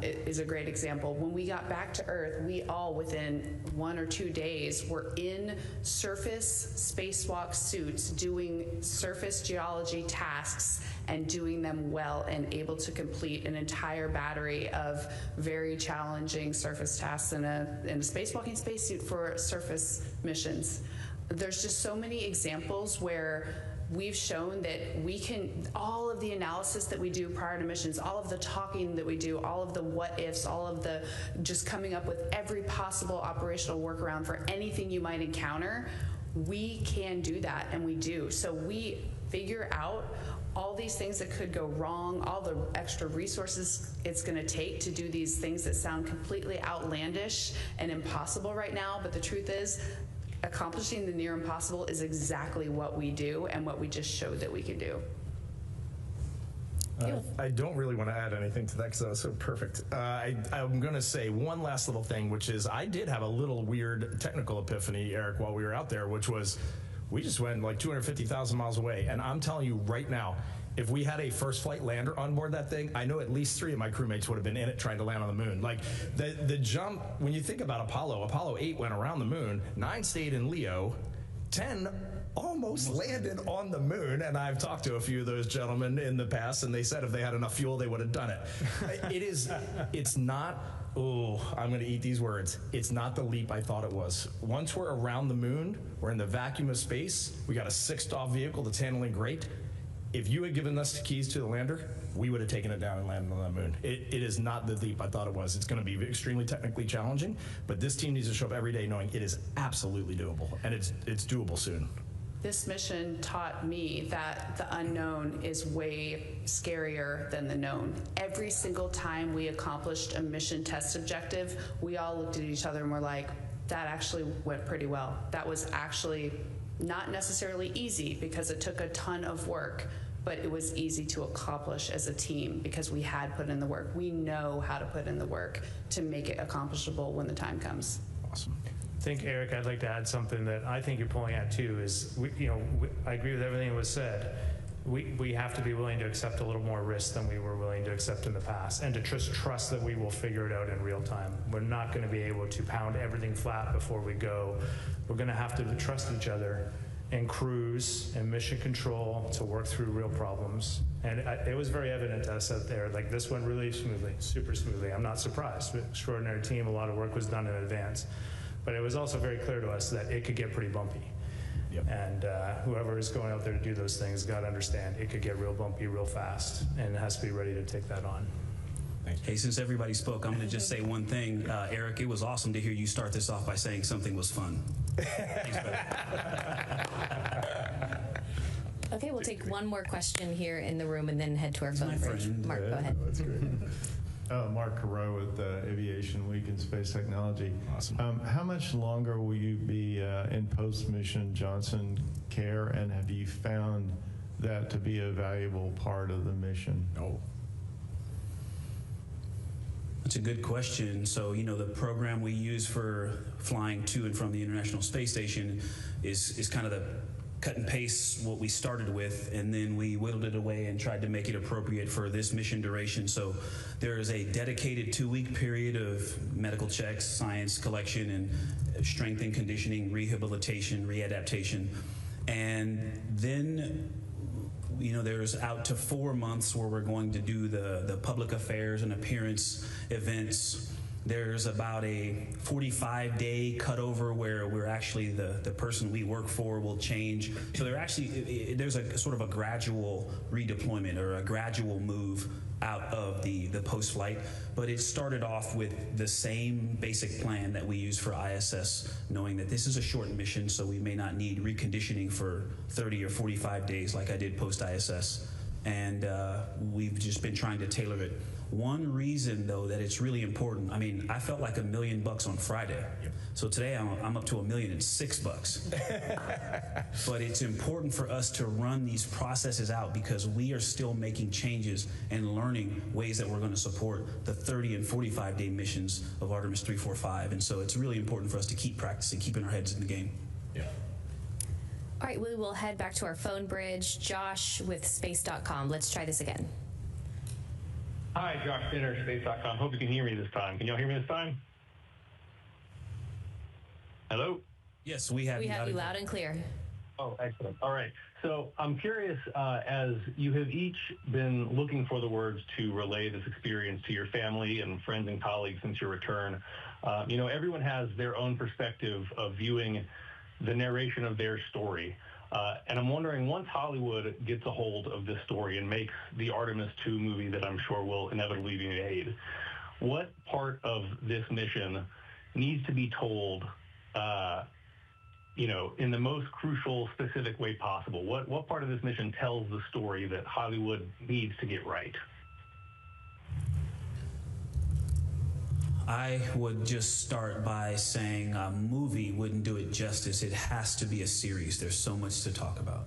It is a great example. When we got back to Earth, we all within 1 or 2 days were in surface spacewalk suits doing surface geology tasks and doing them well and able to complete an entire battery of very challenging surface tasks in a spacewalking spacesuit for surface missions. There's just so many examples where we've shown that we can, all of the analysis that we do prior to missions, all of the talking that we do, all of the what ifs, all of the just coming up with every possible operational workaround for anything you might encounter, we can do that, and we do. So we figure out all these things that could go wrong, all the extra resources it's going to take to do these things that sound completely outlandish and impossible right now, but the truth is, accomplishing the near impossible is exactly what we do and what we just showed that we could do. I don't really want to add anything to that because that was so perfect. I'm going to say one last little thing, which is I did have a little weird technical epiphany, Eric, while we were out there, which was we just went like 250,000 miles away. And I'm telling you right now, if we had a first flight lander on board that thing, I know at least 3 of my crewmates would have been in it trying to land on the moon. Like the jump, when you think about Apollo 8 went around the moon, 9 stayed in Leo, 10 almost landed on the moon, and I've talked to a few of those gentlemen in the past, and they said if they had enough fuel, they would have done it. It's not, I'm going to eat these words. It's not the leap I thought it was. Once we're around the moon, we're in the vacuum of space, we got a 6-stall vehicle that's handling great. If you had given us the keys to the lander, we would have taken it down and landed on the moon. It is not the leap I thought it was. It's going to be extremely technically challenging, but this team needs to show up every day knowing it is absolutely doable, and it's doable soon. This mission taught me that the unknown is way scarier than the known. Every single time we accomplished a mission test objective, we all looked at each other and were like, that actually went pretty well. That was actually not necessarily easy because it took a ton of work, but it was easy to accomplish as a team because we had put in the work. We know how to put in the work to make it accomplishable when the time comes. Awesome. I think, Eric, I'd like to add something that I think you're pulling at too is, I agree with everything that was said. We have to be willing to accept a little more risk than we were willing to accept in the past, and to trust that we will figure it out in real time. We're not going to be able to pound everything flat before we go. We're going to have to trust each other and crews and mission control to work through real problems. And it was very evident to us out there, like this went really smoothly, super smoothly. I'm not surprised. Extraordinary team, a lot of work was done in advance. But it was also very clear to us that it could get pretty bumpy. Yep. And whoever is going out there to do those things got to understand it could get real bumpy real fast, and it has to be ready to take that on. Hey, since everybody spoke, I'm going to just say one thing. Eric, it was awesome to hear you start this off by saying something was fun. Thanks, Okay, we'll take one more question here in the room and then head to our phone bridge. Mark, go ahead. That's great. Mark Carreau with Aviation Week and Space Technology. Awesome. How much longer will you be in post-mission Johnson care, and have you found that to be a valuable part of the mission? Oh. That's a good question. So, the program we use for flying to and from the International Space Station is kind of the cut and paste what we started with, and then we whittled it away and tried to make it appropriate for this mission duration. So there is a dedicated 2-week period of medical checks, science collection, and strength and conditioning, rehabilitation, readaptation. And then there's out to 4 months where we're going to do the public affairs and appearance events. There's about a 45-day cutover where we're actually the person we work for will change. So there's a sort of a gradual redeployment or a gradual move out of the post-flight. But it started off with the same basic plan that we use for ISS, knowing that this is a short mission, so we may not need reconditioning for 30 or 45 days like I did post-ISS. And we've just been trying to tailor it. One reason, though, that it's really important, I felt like $1 million on Friday. So today I'm up to $1,006,000. But it's important for us to run these processes out because we are still making changes and learning ways that we're going to support the 30 and 45-day missions of Artemis 3, 4, 5. And so it's really important for us to keep practicing, keeping our heads in the game. Yeah. All right, we will head back to our phone bridge. Josh with space.com. Let's try this again. Hi, Josh Finner, space.com. Hope you can hear me this time. Can y'all hear me this time? Hello? Yes, we have you loud and clear. Oh, excellent. All right. So I'm curious, as you have each been looking for the words to relay this experience to your family and friends and colleagues since your return, everyone has their own perspective of viewing the narration of their story. And I'm wondering, once Hollywood gets a hold of this story and makes the Artemis II movie that I'm sure will inevitably be made, what part of this mission needs to be told, in the most crucial, specific way possible? What part of this mission tells the story that Hollywood needs to get right? I would just start by saying a movie wouldn't do it justice. It has to be a series. There's so much to talk about.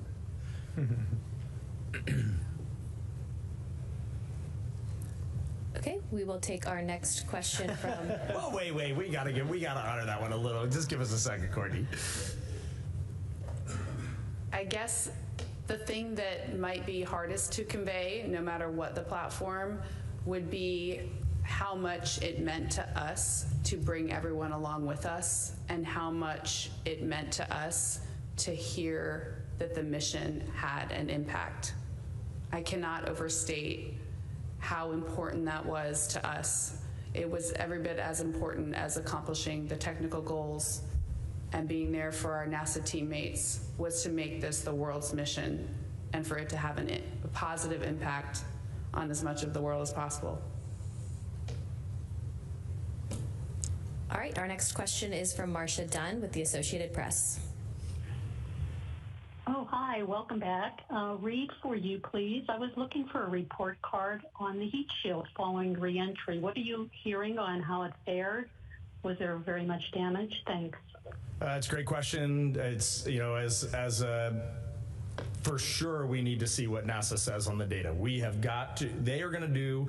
Okay, we will take our next question from... Well, wait, we gotta honor that one a little. Just give us a second, Courtney. I guess the thing that might be hardest to convey, no matter what the platform, would be how much it meant to us to bring everyone along with us, and how much it meant to us to hear that the mission had an impact. I cannot overstate how important that was to us. It was every bit as important as accomplishing the technical goals and being there for our NASA teammates, was to make this the world's mission and for it to have a positive impact on as much of the world as possible. All right, our next question is from Marcia Dunn with the Associated Press. Oh, hi, welcome back. Reed, for you, please. I was looking for a report card on the heat shield following re-entry. What are you hearing on how it fared? Was there very much damage? Thanks. It's a great question. It's, for sure we need to see what NASA says on the data. We have got to, they are going to do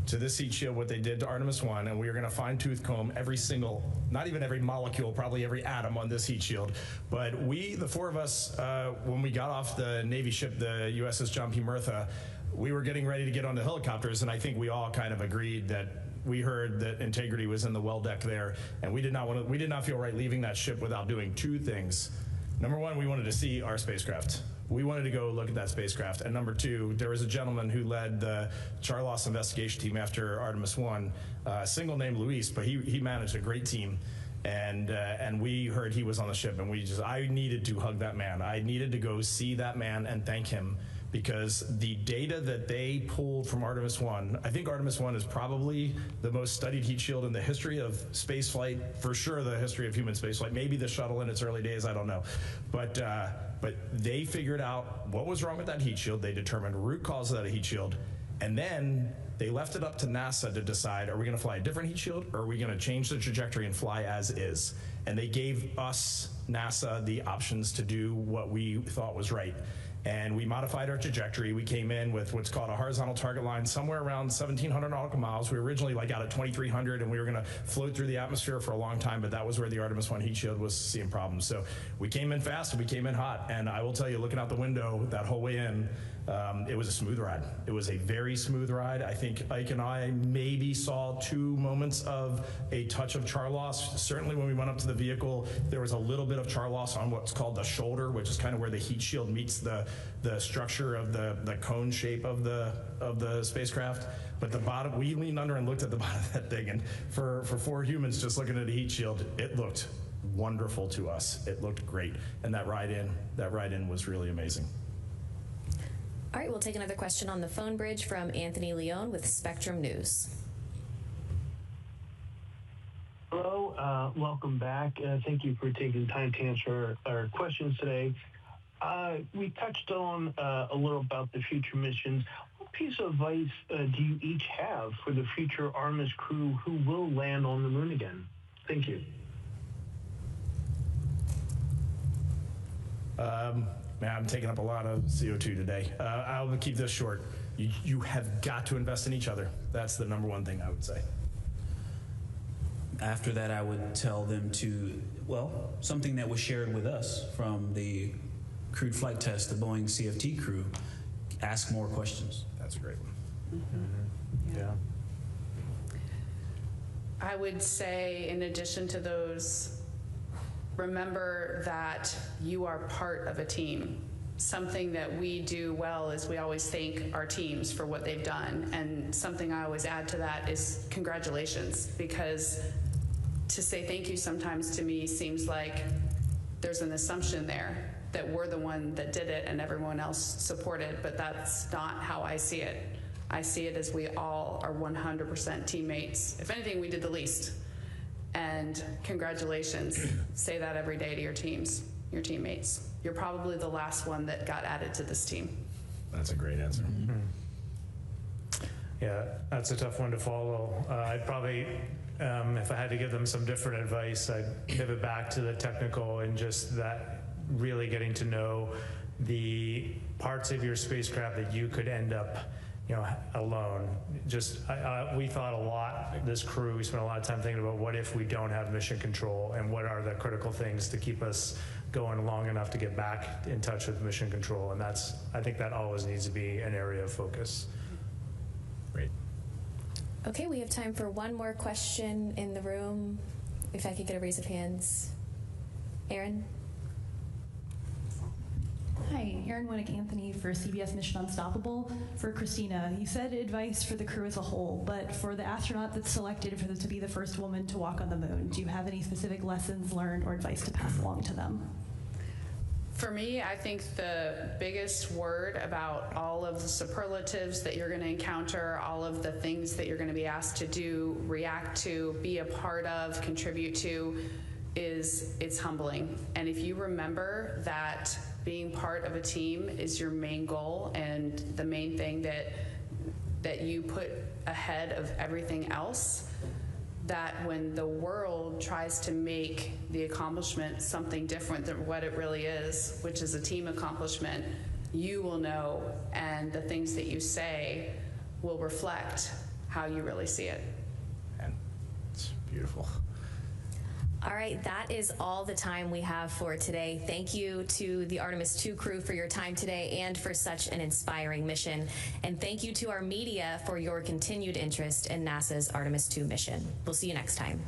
to this heat shield what they did to Artemis 1, and we are going to fine-tooth comb every single, not even every molecule, probably every atom on this heat shield. But we, the four of us, when we got off the Navy ship, the USS John P. Murtha, we were getting ready to get on the helicopters, and I think we all kind of agreed that we heard that integrity was in the well deck there, and we did not feel right leaving that ship without doing two things. Number one, we wanted to see our spacecraft. We wanted to go look at that spacecraft. And number two, there was a gentleman who led the Charlos investigation team after Artemis 1, a single named Luis, but he managed a great team. And we heard he was on the ship, and I needed to hug that man. I needed to go see that man and thank him because the data that they pulled from Artemis 1, I think Artemis 1 is probably the most studied heat shield in the history of spaceflight, for sure the history of human spaceflight, maybe the shuttle in its early days, I don't know. But they figured out what was wrong with that heat shield, they determined root cause of that heat shield, and then they left it up to NASA to decide, are we gonna fly a different heat shield, or are we gonna change the trajectory and fly as is? And they gave us, NASA, the options to do what we thought was right. And we modified our trajectory. We came in with what's called a horizontal target line, somewhere around 1,700 nautical miles. We were originally like out at 2,300, and we were gonna float through the atmosphere for a long time, but that was where the Artemis 1 heat shield was seeing problems. So we came in fast, and we came in hot. And I will tell you, looking out the window that whole way in, it was a smooth ride. It was a very smooth ride. I think Ike and I maybe saw 2 moments of a touch of char loss. Certainly when we went up to the vehicle, there was a little bit of char loss on what's called the shoulder, which is kind of where the heat shield meets the structure of the cone shape of the spacecraft. But the bottom, we leaned under and looked at the bottom of that thing, and for 4 humans just looking at a heat shield, it looked wonderful to us. It looked great. And that ride in was really amazing. All right, we'll take another question on the phone bridge from Anthony Leone with Spectrum News. Hello, welcome back. Thank you for taking time to answer our questions today. We touched on a little about the future missions. What piece of advice do you each have for the future Artemis crew who will land on the moon again? Thank you. Man, I'm taking up a lot of CO2 today. I'll keep this short. You have got to invest in each other. That's the #1 thing I would say. After that, I would tell them to, well, something that was shared with us from the crewed flight test, the Boeing CFT crew, ask more questions. That's a great one. Mm-hmm. Yeah. I would say, in addition to those, remember that you are part of a team. Something that we do well is we always thank our teams for what they've done. And something I always add to that is congratulations, because to say thank you sometimes to me seems like there's an assumption there that we're the one that did it and everyone else supported, but that's not how I see it. I see it as we all are 100% teammates. If anything, we did the least. And congratulations. Say that every day to your teams, your teammates. You're probably the last one that got added to this team. That's a great answer. Yeah, that's a tough one to follow. I'd probably, if I had to give them some different advice, I'd pivot back to the technical and just that really getting to know the parts of your spacecraft that you could end up alone. Just, we thought a lot, this crew, we spent a lot of time thinking about what if we don't have mission control and what are the critical things to keep us going long enough to get back in touch with mission control. And I think that always needs to be an area of focus. Great. Okay, we have time for one more question in the room. If I could get a raise of hands. Aaron? Hi, Erin Winnick-Anthony for CBS Mission Unstoppable. For Christina, you said advice for the crew as a whole, but for the astronaut that's selected to be the first woman to walk on the moon, do you have any specific lessons learned or advice to pass along to them? For me, I think the biggest word about all of the superlatives that you're going to encounter, all of the things that you're going to be asked to do, react to, be a part of, contribute to, is it's humbling. And if you remember that being part of a team is your main goal and the main thing that you put ahead of everything else, that when the world tries to make the accomplishment something different than what it really is, which is a team accomplishment, you will know, and the things that you say will reflect how you really see it. And it's beautiful. All right, that is all the time we have for today. Thank you to the Artemis II crew for your time today and for such an inspiring mission. And thank you to our media for your continued interest in NASA's Artemis II mission. We'll see you next time.